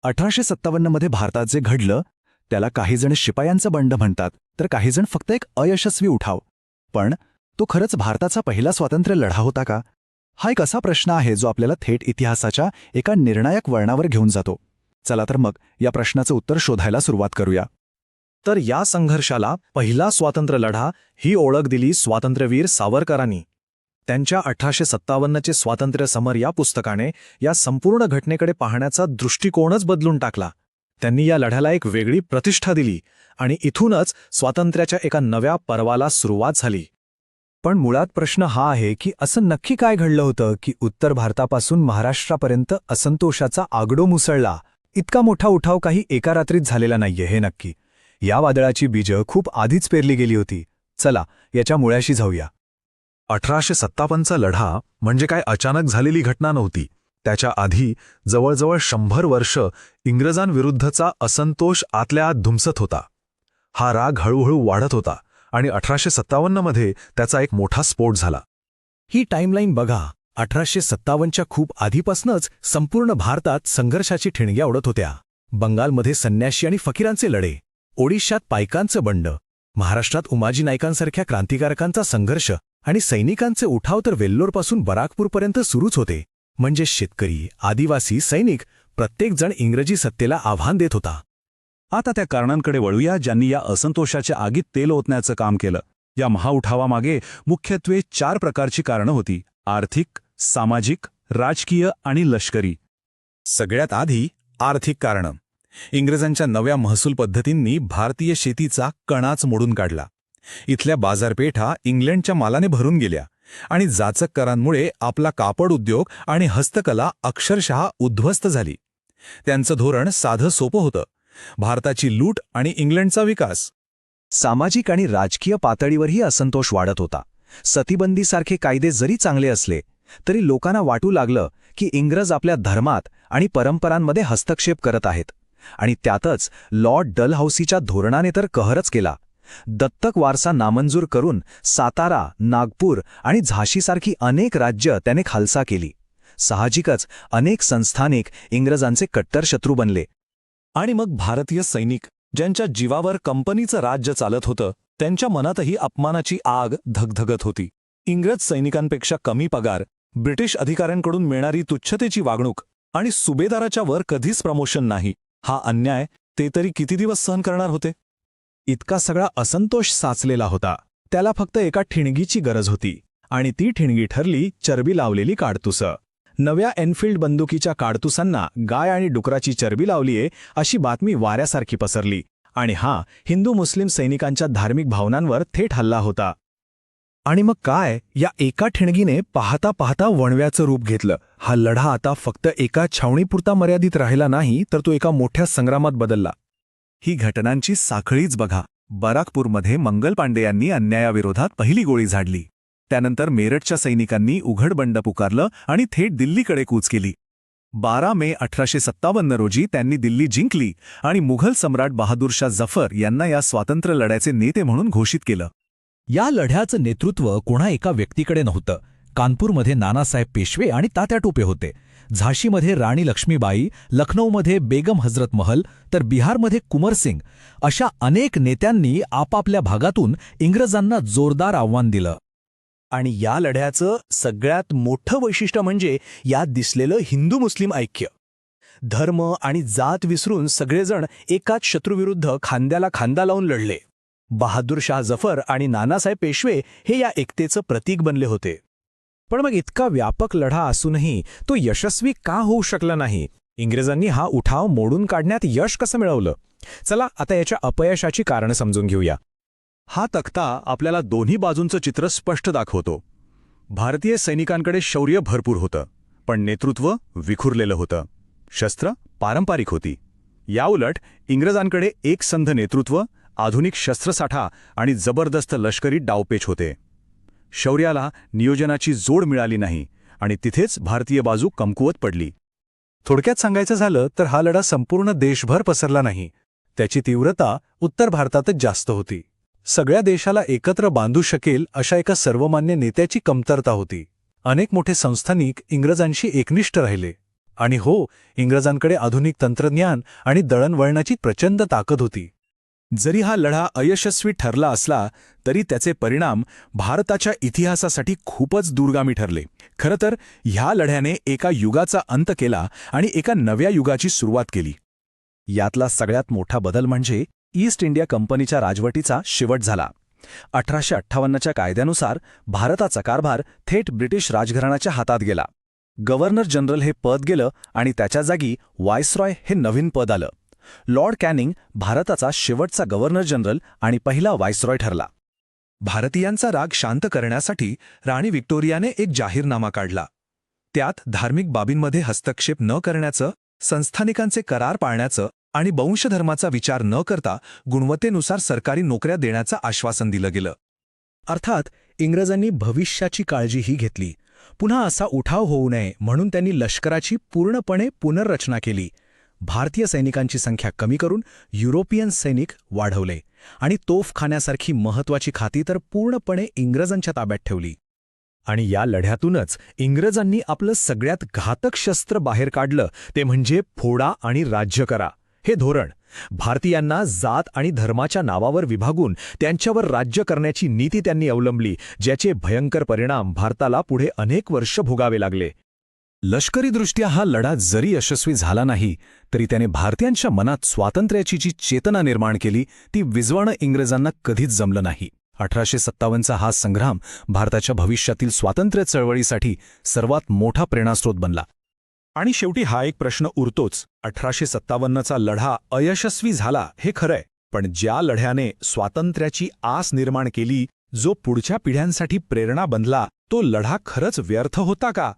1857 मध्ये भारतात जे घडलं त्याला काहीजण शिपायांचं बंड म्हणतात, तर काहीजण फक्त एक अयशस्वी उठाव. पण तो खरंच भारताचा पहिला स्वातंत्र्य लढा होता का? हा एक असा प्रश्न आहे जो आपल्याला थेट इतिहासाच्या एका निर्णायक वळणावर घेऊन जातो. चला तर मग या प्रश्नाचं उत्तर शोधायला सुरुवात करूया. तर या संघर्षाला पहिला स्वातंत्र्य लढा ही ओळख दिली स्वातंत्र्यवीर सावरकरांनी. त्यांच्या 1857चे स्वातंत्र्य समर या पुस्तकाने या संपूर्ण घटनेकडे पाहण्याचा दृष्टिकोनच बदलून टाकला. त्यांनी या लढ्याला एक वेगळी प्रतिष्ठा दिली आणि इथूनच स्वातंत्र्याच्या एका नव्या पर्वाला सुरुवात झाली. पण मुळात प्रश्न हा आहे की असं नक्की काय घडलं होतं की उत्तर भारतापासून महाराष्ट्रापर्यंत असंतोषाचा आगडो मुसळला. इतका मोठा उठाव काही एका रात्रीत झालेला नाहीये हे नक्की. या वादळाची बीजं खूप आधीच पेरली गेली होती. चला याच्या मुळाशी जाऊया. 1857चा लढा म्हणजे काय अचानक झालेली घटना नव्हती. त्याच्या आधी जवळजवळ 100 वर्ष इंग्रजांविरुद्धचा असंतोष आतल्या आत धुमसत होता. हा राग हळूहळू वाढत होता आणि 1857 मध्ये त्याचा एक मोठा स्फोट झाला. ही टाईमलाईन बघा. 1857च्या खूप आधीपासूनच संपूर्ण भारतात संघर्षाची ठिणग्या उडत होत्या. बंगालमध्ये संन्याशी आणि फकीरांचे लढे, ओडिशात पायकांचं बंड, महाराष्ट्रात उमाजी नाईकांसारख्या क्रांतिकारकांचा संघर्ष आणि सैनिकांचे उठाव तर वेल्लोरपासून बराकपूरपर्यंत सुरूच होते. म्हणजे शेतकरी, आदिवासी, सैनिक प्रत्येकजण इंग्रजी सत्तेला आव्हान देत होता. आता त्या कारणांकडे वळूया ज्यांनी या असंतोषाच्या आगीत तेल ओतण्याचं काम केलं. या महाउठावामागे मुख्यत्वे 4 प्रकारची कारणं होती: आर्थिक, सामाजिक, राजकीय आणि लष्करी. सगळ्यात आधी आर्थिक कारणं. इंग्रजांच्या नव्या महसूल पद्धतींनी भारतीय शेतीचा कणाच मोडून काढला. इथल्या बाजारपेठा इंग्लंडच्या मालाने भरून गेल्या आणि जाचक करांमुळे आपला कापड उद्योग आणि हस्तकला अक्षरशः उद्ध्वस्त झाली. त्यांचं धोरण साधं सोपं होतं: भारताची लूट आणि इंग्लंडचा विकास. सामाजिक आणि राजकीय पातळीवरही असंतोष वाढत होता. सतीबंदीसारखे कायदे जरी चांगले असले तरी लोकांना वाटू लागलं की इंग्रज आपल्या धर्मात आणि परंपरांमध्ये हस्तक्षेप करत आहेत. आणि त्यातच लॉर्ड डलहौसीच्या धोरणाने तर कहरच केला. दत्तक वारसा नामंजूर करून सातारा, नागपूर आणि झाशीसारखी अनेक राज्य त्याने खालसा केली. साहजिकच अनेक संस्थानिक इंग्रजांचे कट्टर शत्रू बनले. आणि मग भारतीय सैनिक, ज्यांच्या जीवावर कंपनीचं राज्य चालत होतं, त्यांच्या मनातही अपमानाची आग धगधगत होती. इंग्रज सैनिकांपेक्षा कमी पगार, ब्रिटिश अधिकाऱ्यांकडून मिळणारी तुच्छतेची वागणूक आणि सुभेदाराच्या वर कधीच प्रमोशन नाही. हा अन्याय ते तरी किती दिवस सहन करणार होते? इतका सगळा असंतोष साचलेला होता. त्याला फक्त एका ठिणगीची गरज होती आणि ती ठिणगी ठरली चरबी लावलेली काडतुसं. नव्या एनफिल्ड बंदुकीच्या काडतुसांना गाय आणि डुकराची चरबी लावलीये अशी बातमी वाऱ्यासारखी पसरली आणि हा हिंदू मुस्लिम सैनिकांच्या धार्मिक भावनांवर थेट हल्ला होता. आणि मग काय, या एका ठिणगीने पाहता पाहता वणव्याचं रूप घेतलं. हा लढा आता फक्त एका छावणीपुरता मर्यादित राहिला नाही, तर तो एका मोठ्या संग्रामात बदलला. ही घटनांची साखळीच बघा. बराकपूरमध्ये मंगल पांडे यांनी अन्यायाविरोधात पहिली गोळी झाडली. त्यानंतर मेरठच्या सैनिकांनी उघड बंड पुकारलं आणि थेट दिल्लीकडे कूच केली. 12 मे 1857 रोजी त्यांनी दिल्ली जिंकली आणि मुघल सम्राट बहादूर शाह जफर यांना या स्वातंत्र्य लढ्याचे नेते म्हणून घोषित केलं. या लढ्याचं नेतृत्व कोणा एका व्यक्तीकडे नव्हतं. कानपूरमध्ये नानासाहेब पेशवे आणि तात्या टोपे होते. झाशीमध्ये राणी लक्ष्मीबाई, लखनौमध्ये बेगम हजरत महल, तर बिहारमध्ये कुंवर सिंग अशा अनेक नेत्यांनी आपापल्या भागातून इंग्रजांना जोरदार आव्हान दिलं. आणि या लढ्याचं सगळ्यात मोठं वैशिष्ट्य म्हणजे यात दिसलेलं हिंदू मुस्लिम ऐक्य. धर्म आणि जात विसरून सगळेजण एकाच शत्रूविरुद्ध खांद्याला खांदा लावून लढले. बहादूर शाह जफर आणि नानासाहेब पेशवे हे या एकतेचं प्रतीक बनले होते. पण मग इतका व्यापक लढा असूनही तो यशस्वी का होऊ शकला नाही? इंग्रजांनी हा उठाव मोडून काढण्यात यश कसं मिळवलं? चला आता याच्या अपयशाची कारणं समजून घेऊया. हा तक्ता आपल्याला दोन्ही बाजूंचं चित्र स्पष्ट दाखवतो. भारतीय सैनिकांकडे शौर्य भरपूर होतं, पण नेतृत्व विखुरलेलं होतं. शस्त्र पारंपरिक होती. याउलट इंग्रजांकडे एकसंध नेतृत्व, आधुनिक शस्त्रसाठा आणि जबरदस्त लष्करी डावपेच होते. शौर्याला नियोजनाची जोड मिळाली नाही आणि तिथेच भारतीय बाजू कमकुवत पडली. थोडक्यात सांगायचं झालं तर हा लढा संपूर्ण देशभर पसरला नाही. त्याची तीव्रता उत्तर भारतातच जास्त होती. सगळ्या देशाला एकत्र बांधू शकेल अशा एका सर्वमान्य नेत्याची कमतरता होती. अनेक मोठे संस्थानिक इंग्रजांशी एकनिष्ठ राहिले आणि हो, इंग्रजांकडे आधुनिक तंत्रज्ञान आणि दळणवळणाची प्रचंड ताकद होती. जरी हा लढा अयशस्वी ठरला असला तरी त्याचे परिणाम भारताच्या इतिहासासाठी खूपच दूरगामी ठरले. खरं तर ह्या लढ्याने एका युगाचा अंत केला आणि एका नव्या युगाची सुरुवात केली. यातला सगळ्यात मोठा बदल म्हणजे ईस्ट इंडिया कंपनीच्या राजवटीचा शेवट झाला. 1858च्या कायद्यानुसार भारताचा कारभार थेट ब्रिटिश राजघराण्याच्या हातात गेला. गव्हर्नर जनरल हे पद गेलं आणि त्याच्या जागी व्हायसरॉय हे नवीन पद आलं. लॉर्ड कॅनिंग भारताचा शेवटचा गव्हर्नर जनरल आणि पहिला व्हायसरॉय ठरला. भारतीयांचा राग शांत करण्यासाठी राणी व्हिक्टोरियाने एक जाहीरनामा काढला. त्यात धार्मिक बाबींमध्ये हस्तक्षेप न करण्याचं, संस्थानिकांचे करार पाळण्याचं आणि वंशधर्माचा विचार न करता गुणवत्तेनुसार सरकारी नोकऱ्या देण्याचं आश्वासन दिलं गेलं. अर्थात इंग्रजांनी भविष्याची काळजीही घेतली. पुन्हा असा उठाव होऊ नये म्हणून त्यांनी लष्कराची पूर्णपणे पुनर्रचना केली. भारतीय सैनिकांची संख्या कमी करून युरोपियन सैनिक वाढवले आणि तोफखान्यासारखी महत्त्वाची खाती तर पूर्णपणे इंग्रजांच्या ताब्यात ठेवली. आणि या लढ्यातूनच इंग्रजांनी आपलं सगळ्यात घातक शस्त्र बाहेर काढलं, ते म्हणजे फोडा आणि राज्य करा हे धोरण. भारतीयांना जात आणि धर्माच्या नावावर विभागून त्यांच्यावर राज्य करण्याची नीती त्यांनी अवलंबली, ज्याचे भयंकर परिणाम भारताला पुढे अनेक वर्ष भोगावे लागले. लष्करीदृष्ट्या हा लढा जरी यशस्वी झाला नाही तरी त्याने भारतीयांच्या मनात स्वातंत्र्याची जी चेतना निर्माण केली ती विझवणं इंग्रजांना कधीच जमलं नाही. 1857चा हा संग्राम भारताच्या भविष्यातील स्वातंत्र्य चळवळीसाठी सर्वात मोठा प्रेरणास्रोत बनला. आणि शेवटी हा एक प्रश्न उरतोच. 1857चा लढा अयशस्वी झाला हे खरंय, पण ज्या लढ्याने स्वातंत्र्याची आस निर्माण केली, जो पुढच्या पिढ्यांसाठी प्रेरणा बनला, तो लढा खरंच व्यर्थ होता का?